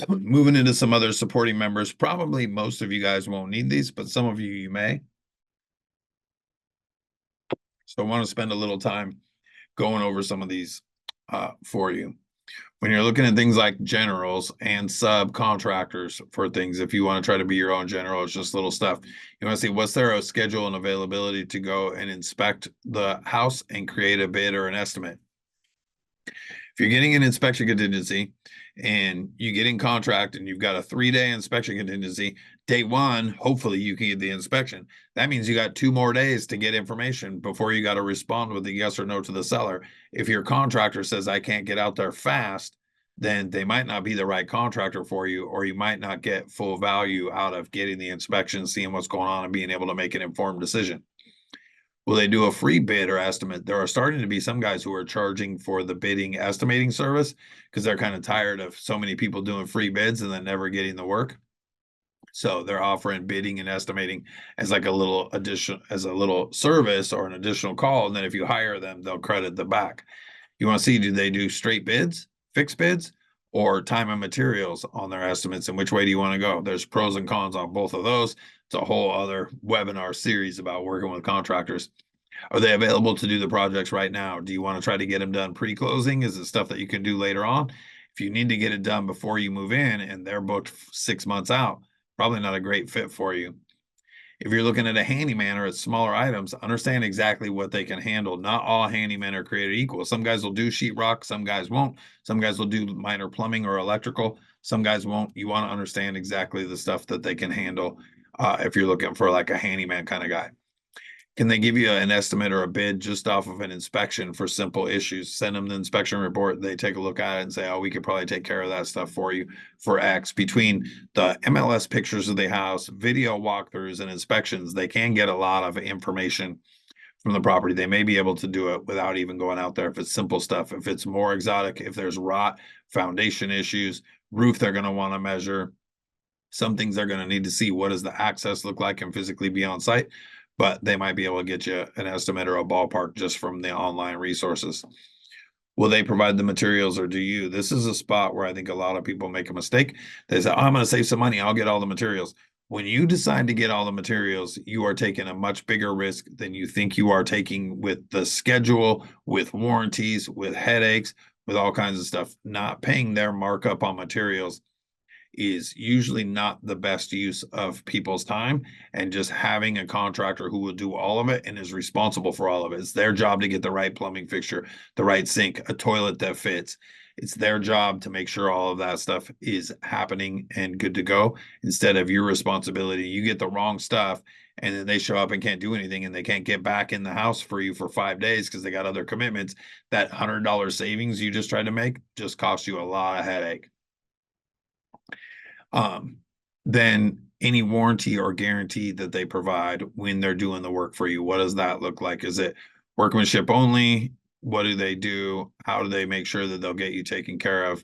Moving into some other supporting members, probably most of you guys won't need these, but some of you may. So I want to spend a little time going over some of these for you. When you're looking at things like generals and subcontractors for things, if you want to try to be your own general, it's just little stuff. You want to see what's there a schedule and availability to go and inspect the house and create a bid or an estimate. If you're getting an inspection contingency and you get in contract and you've got a 3-day inspection contingency, day one, hopefully you can get the inspection. That means you got 2 more days to get information before you got to respond with a yes or no to the seller. If your contractor says, I can't get out there fast, then they might not be the right contractor for you, or you might not get full value out of getting the inspection, seeing what's going on, and being able to make an informed decision. Will they do a free bid or estimate? There are starting to be some guys who are charging for the bidding estimating service because they're kind of tired of so many people doing free bids and then never getting the work. So they're offering bidding and estimating as like a little addition, as a little service or an additional call. And then if you hire them, they'll credit the back. You want to see, do they do straight bids, fixed bids, or time and materials on their estimates? And which way do you want to go? There's pros and cons on both of those. It's a whole other webinar series about working with contractors. Are they available to do the projects right now? Do you want to try to get them done pre-closing? Is it stuff that you can do later on? If you need to get it done before you move in and they're booked 6 months out, probably not a great fit for you. If you're looking at a handyman or at smaller items, understand exactly what they can handle. Not all handymen are created equal. Some guys will do sheetrock, some guys won't. Some guys will do minor plumbing or electrical. Some guys won't. You want to understand exactly the stuff that they can handle if you're looking for like a handyman kind of guy. Can they give you an estimate or a bid just off of an inspection for simple issues? Send them the inspection report. They take a look at it and say, oh, we could probably take care of that stuff for you for X. Between the MLS pictures of the house, video walkthroughs, and inspections, they can get a lot of information from the property. They may be able to do it without even going out there if it's simple stuff. If it's more exotic, if there's rot, foundation issues, roof they're going to want to measure. Some things they're going to need to see what does the access look like and physically be on site, but they might be able to get you an estimate or a ballpark just from the online resources. Will they provide the materials or do you? This is a spot where I think a lot of people make a mistake. They say, oh, I'm going to save some money. I'll get all the materials. When you decide to get all the materials, you are taking a much bigger risk than you think you are taking with the schedule, with warranties, with headaches, with all kinds of stuff. Not paying their markup on materials is usually not the best use of people's time, and just having a contractor who will do all of it and is responsible for all of it. It's their job to get the right plumbing fixture, the right sink, a toilet that fits. It's their job to make sure all of that stuff is happening and good to go instead of your responsibility. You get the wrong stuff and then they show up and can't do anything and they can't get back in the house for you for 5 days because they got other commitments. That $100 savings you just tried to make just cost you a lot of headache. Then any warranty or guarantee that they provide when they're doing the work for you, what does that look like? Is it workmanship only? What do they do? How do they make sure that they'll get you taken care of